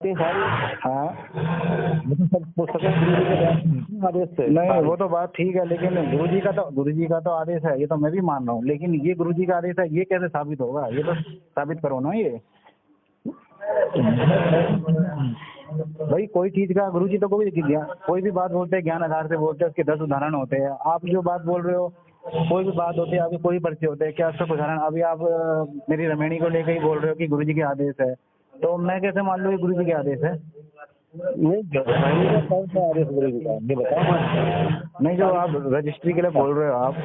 इतनी सारी। हाँ वो तो सब पुस्तकें गुरु जी के आदेश से। नहीं वो तो बात ठीक है, लेकिन गुरु जी का तो आदेश है, ये तो मैं भी मान रहा हूँ, लेकिन ये गुरु जी का आदेश है ये कैसे साबित होगा? ये तो साबित करो ना ये। भाई कोई चीज का गुरु जी तो कोई भी बात बोलते हैं ज्ञान आधार से बोलते हैं, उसके 10 उदाहरण होते हैं। आप जो बात बोल रहे हो, कोई भी बात होती है, आपके कोई परिचय होते हैं, क्या उसका उदाहरण? अभी आप मेरी रमणी को लेकर ही बोल रहे हो कि गुरु जी के आदेश है, तो मैं कैसे मान लूँ ये गुरु जी के आदेश है? नहीं का कौन सा आदेश गुरु जी का ये बताओ। नहीं जो आप रजिस्ट्री के लिए बोल रहे हो आप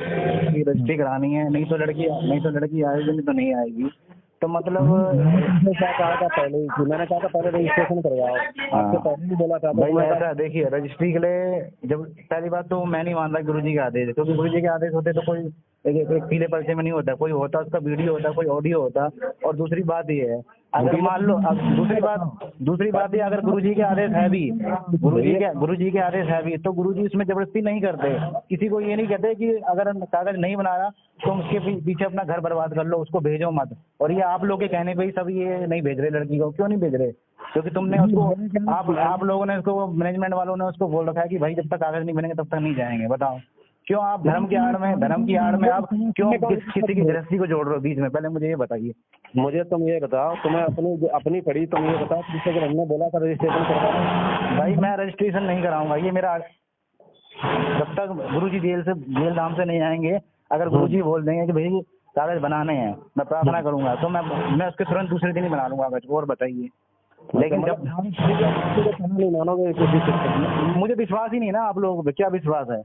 कि रजिस्ट्री करानी है, नहीं तो लड़की आएगी, नहीं तो नहीं आएगी, तो मतलब क्या कहा था पहले ही? मैंने कहा था पहले रजिस्ट्रेशन करवाओ, आपसे पहले भी बोला था। भाई ऐसा देखिए, रजिस्ट्री के लिए जब पहली बात तो मैं नहीं मान रहा गुरु जी के आदेश है, क्योंकि गुरु जी के आदेश होते तो कोई एक पीले पर्चे में नहीं होता, कोई होता उसका वीडियो होता, कोई ऑडियो होता। और दूसरी बात ये है, अगर मान लो अब दूसरी बात ये, अगर गुरु जी के आदेश है भी, गुरु जी के आदेश है भी, तो गुरु जी उसमें जबरदस्ती नहीं करते। किसी को ये नहीं कहते कि अगर कागज नहीं बना रहा तो उसके पीछे अपना घर बर्बाद कर लो, उसको भेजो मत। और ये आप लोग के कहने पे ही सब ये नहीं भेज रहे लड़की को। क्यों नहीं भेज रहे? क्योंकि तुमने उसको आप लोगों ने उसको, मैनेजमेंट वालों ने उसको बोल रखा है कि भाई जब तक कागज नहीं बनेंगे तब तक नहीं जाएंगे। बताओ क्यों आप धर्म की आड़ में आप क्यों किसी की गृहस्थी को जोड़ रहे हो बीच में? पहले मुझे ये बताइए। मुझे तुम ये बताओ, तुम्हें अपनी पढ़ी, तुम ये बताओ अगर हमने बोला था रजिस्ट्रेशन करवाना। भाई मैं रजिस्ट्रेशन नहीं कराऊंगा, ये मेरा जब तक गुरुजी जेल धाम से नहीं आएंगे। अगर गुरुजी बोल देंगे कि भाई कागज बनाने हैं, मैं प्रार्थना करूंगा, तो मैं उसके तुरंत दूसरे दिन ही बना लूंगा कागज। और बताइए। लेकिन जब नहीं मानोगे, मुझे विश्वास ही नहीं ना आप लोगों पे, क्या विश्वास है?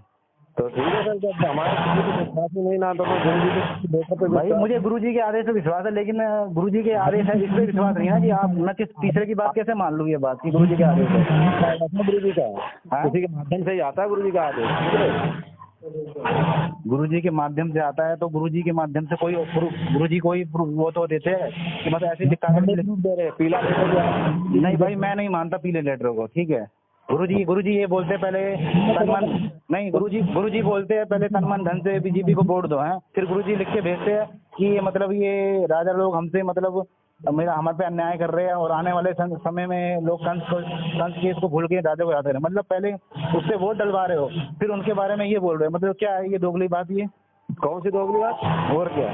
तो ठीक है सर, जब हमारे विश्वास ही नहीं ना, तो भाई मुझे गुरुजी के आदेश पे विश्वास है, लेकिन गुरुजी के आदेश है इस पे विश्वास नहीं है कि आप, मैं किस तीसरे की बात कैसे मान लूँ ये बात कि गुरुजी के आदेश है? गुरु जी का किसी के माध्यम से ही आता है गुरु जी का आदेश। गुरुजी के माध्यम से आता है तो गुरुजी के माध्यम से गुरुजी कोई वो तो देते हैं कि मतलब ऐसे दे रहे पीला लेटर। नहीं भाई मैं नहीं मानता पीले लेटर को, ठीक है। गुरुजी ये बोलते हैं पहले नहीं, गुरुजी बोलते हैं पहले तन मन धन से बीजेपी को वोट दो हैं, फिर गुरुजी लिख के भेजते हैं कि मतलब ये राजा लोग हमसे मतलब हमारे पे अन्याय कर रहे हैं, और आने वाले समय में लोग कंस केस को भूल के राजा को याद करें। मतलब पहले उससे वोट डलवा रहे हो, फिर उनके बारे में ये बोल रहे हो। मतलब क्या है ये दोगली बात? ये कौन सी दोगली बात? और क्या?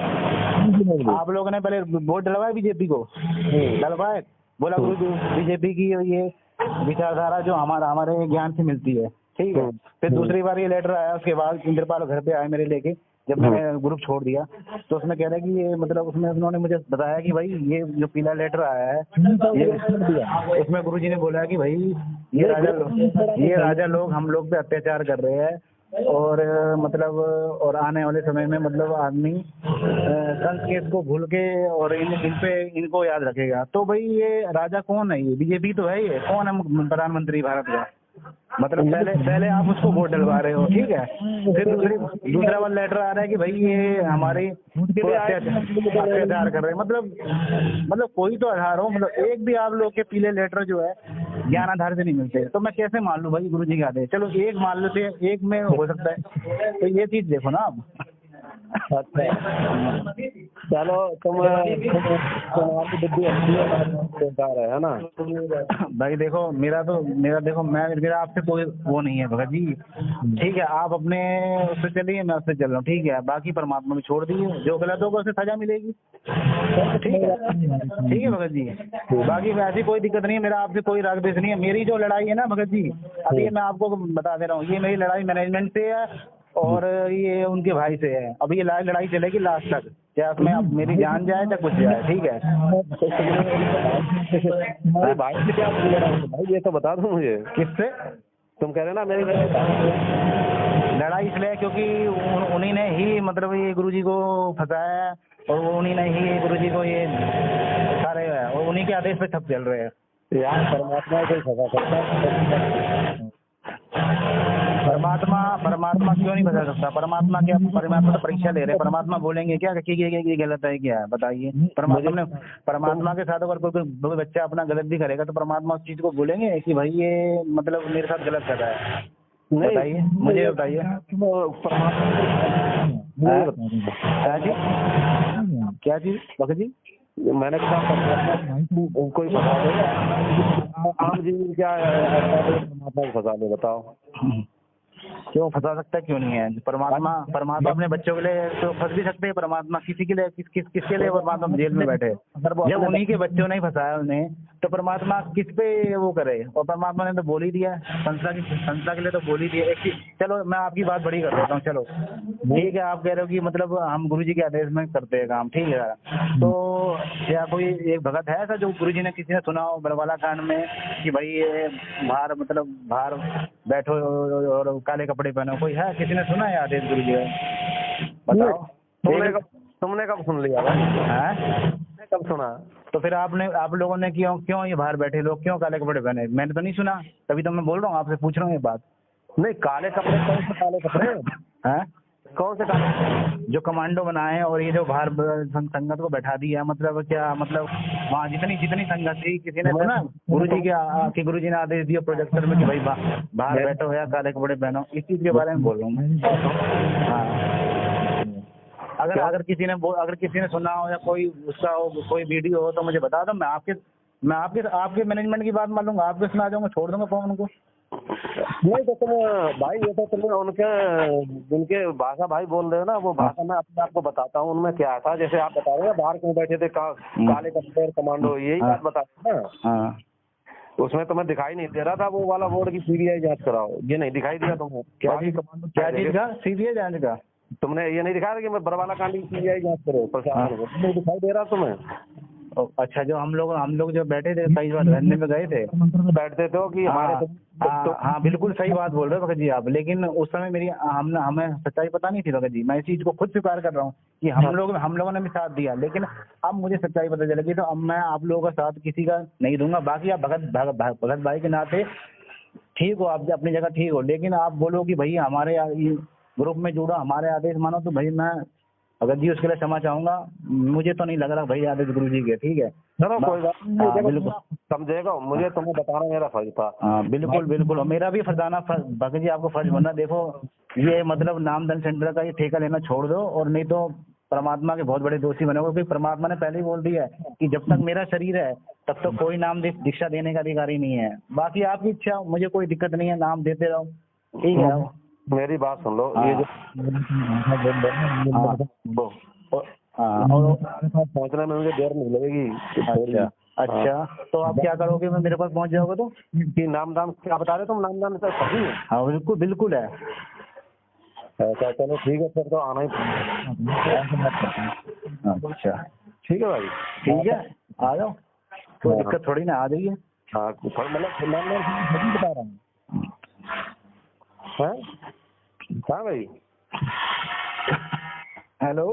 आप लोगों ने पहले वोट डलवाया बीजेपी को, डलवाए, बोला बीजेपी की ये विचारधारा जो हमारे ज्ञान से मिलती है, ठीक है। फिर दूसरी बार ये लेटर आया, उसके बाद इंद्रपाल घर पे आए मेरे लेके, जब मैंने ग्रुप छोड़ दिया, तो उसमें कह रहे कि ये मतलब उसमें उन्होंने मुझे बताया कि भाई ये जो पीला लेटर आया है ये, उसमें गुरुजी ने बोला कि भाई ये राजा लोग हम लोग पे अत्याचार कर रहे हैं, और मतलब और आने वाले समय में मतलब आदमी कंस केस को भूल के और इनको याद रखेगा। तो भाई ये राजा कौन है? ये बीजेपी तो है। ये कौन है प्रधानमंत्री भारत का? मतलब पहले आप उसको वोट डलवा रहे हो, ठीक है। फिर दूसरा वाला लेटर आ रहा है कि भाई ये हमारे अत्याचार कर रहे हैं। मतलब कोई तो आधार हो। मतलब एक भी आप लोग के पीले लेटर जो है ज्ञान आधार से नहीं मिलते, तो मैं कैसे मान लूँ भाई गुरु जी के आदेश? चलो एक मान लेते, एक में हो सकता है, तो ये चीज देखो ना आप। अच्छा चलो तुम्हारी बुद्धि अच्छी है ना भाई देखो मेरा आपसे कोई वो नहीं है भगत जी, ठीक है। आप अपने उससे चलिए, मैं उससे चल रहा हूँ, ठीक है। बाकी परमात्मा में छोड़ दीजिए, जो गलत होगा उसे सजा मिलेगी, ठीक है भगत जी। बाकी ऐसी कोई दिक्कत नहीं है, मेरा आपसे कोई राग द्वेष नहीं है। मेरी जो लड़ाई है ना भगत जी, अभी मैं आपको बता दे रहा हूँ, ये मेरी लड़ाई मैनेजमेंट से है और ये उनके भाई से है। अब ये लड़ाई चलेगी लास्ट तक, क्या उसमें अब मेरी जान जाए या कुछ जाए, ठीक है। भाई से क्या भाई ये तो बता दो मुझे। किससे? तुम कह रहे ना मेरी लड़ाई इसलिए क्योंकि उन्हीं ने ही मतलब ये गुरुजी को फंसाया है, और उन्हीं ने ही गुरुजी को ये सारे और उन्हीं के आदेश पे सब चल रहे हैं यार। परमात्मा को फंसा सकता परमात्मा क्यों नहीं बता सकता? परमात्मा तो परीक्षा ले रहे हैं। परमात्मा बोलेंगे क्या कि ये गलत है क्या? बताइए। परमात्मा के साथ अगर कोई बच्चा अपना गलत भी करेगा तो परमात्मा उस चीज को बोलेंगे कि भाई ये मतलब मेरे साथ गलत कर रहा है? बताइए, मुझे बताइए। क्या चीज भगत जी? मैंने कहा कोई बता देगा जी क्या परमात्मा को फंसा ले, बताओ। क्यों फंसा सकता है, क्यों नहीं है? परमात्मा अपने बच्चों के लिए तो फंस भी सकते हैं। परमात्मा किसी के लिए किसके लिए परमात्मा जेल में बैठे? जब उन्हीं के बच्चों ने फंसाया उन्हें, तो परमात्मा किस पे वो करे? और परमात्मा ने तो बोल ही दिया, संस्था के लिए तो बोल ही दिया। चलो मैं आपकी बात बड़ी कर देता हूँ, चलो ठीक है। आप कह रहे हो कि मतलब हम गुरुजी के आदेश में करते हैं काम, ठीक है। तो क्या कोई एक भगत है ऐसा जो गुरुजी ने किसी ने सुना हो बरवाला कांड में कि भाई ये बाहर बैठो और काले कपड़े पहनो? कोई है? किसी ने सुना है आदेश गुरुजी का? बताओ। तुमने कब सुन लिया भाई? हैं? कब सुना? तो फिर आप लोगों ने क्यों ये बाहर बैठे लोग क्यों काले कपड़े पहने? मैंने तो नहीं सुना, तभी तो मैं बोल रहा हूँ, आपसे पूछ रहा हूँ ये बात। नहीं, काले कपड़े कौन से काले कपड़े हैं? कौन से काले? जो कमांडो बनाए और ये जो बाहर संगत को बैठा दिया, मतलब क्या मतलब वहाँ जितनी संगत थी, किसी ने सुना गुरुजी के गुरुजी ने आदेश दिया प्रोजेक्टर में कि भाई बाहर बैठो या काले कपड़े पहनो? इस चीज के बारे में बोल रहा हूँ मैं। हाँ, अगर किसी ने सुना हो या कोई उसका हो, कोई वीडियो हो, तो मुझे बता दो। मैं आपके मैनेजमेंट की बात मान लूंगा, आपके सुना दूंगा, छोड़ दूंगा फोन उनको। नहीं तो तुम भाई, ये तो तुमने उनके भाषा भाई बोल रहे हो ना, वो भाषा मैं अपने आपको बताता हूँ उनमें क्या था। जैसे आप बता रहे हो बाहर क्यों बैठे थे काले कपड़े और कमांडो, यही बात बता रहे हो ना। उसमें तुम्हें दिखाई नहीं दे रहा था वो वाला बोर्ड की सीबीआई जांच कराओ, ये नहीं दिखाई दिया तुम्हें? क्या चीज का सीबीआई जांच का? तुमने ये नहीं दिखाया कि मैं बरवाला कांड की सीबीआई जांच करो प्रशासन को? नहीं दिखाई दे रहा तुम्हें? अच्छा, जो हम लोग जो बैठे थे कई बार धरने में गए थे, बैठते थे कि हमारे हाँ बिल्कुल सही बात बोल रहे हो भगत जी आप। लेकिन उस समय हमें सच्चाई पता नहीं थी भगत जी। मैं इस चीज को खुद स्वीकार कर रहा हूँ कि हम लोगों ने भी साथ दिया, लेकिन अब मुझे सच्चाई पता चलेगी तो अब मैं आप लोगों का साथ किसी का नहीं दूंगा। बाकी आप भगत भाई के नाते ठीक हो, आप अपनी जगह ठीक हो, लेकिन आप बोलो कि भाई हमारे ग्रुप में जुड़ो, हमारे आदेश मानो, तो भाई मैं भगत जी उसके लिए क्षमा चाहूंगा। मुझे तो नहीं लग रहा भाई आदेश गुरु जी के, ठीक है। चलो कोई बात नहीं, बिल्कुल समझेगा। मुझे तुम्हें बताना मेरा फर्ज था। हाँ बिल्कुल मेरा भी फर्जाना भगत जी आपको फर्ज बनना। देखो ये मतलब नामधन सेंटर का ये ठेका लेना छोड़ दो, और नहीं तो परमात्मा के बहुत बड़े दोषी बने। क्योंकि परमात्मा ने पहले ही बोल दिया है कि जब तक मेरा शरीर है तब तक कोई नाम दीक्षा देने का अधिकारी नहीं है। बाकी आपकी इच्छा, मुझे कोई दिक्कत नहीं है, नाम देते रहो, ठीक है। मेरी बात सुन लो, ये जो पहुंचने में मुझे देर नहीं लगेगी। अच्छा तो आप क्या करोगे? मैं मेरे पास पहुंच जाओगे तो? कि नामदान क्या बता रहे तुम? नामदान सर सही है? हाँ बिल्कुल है। ऐसा चलो ठीक है, फिर तो आना ही। अच्छा ठीक है भाई, ठीक है, आ जाओ, कोई दिक्कत थोड़ी ना, आ जाइए। हाँ मतलब नामदान बता रहा हूँ। हाँ भाई, हेलो।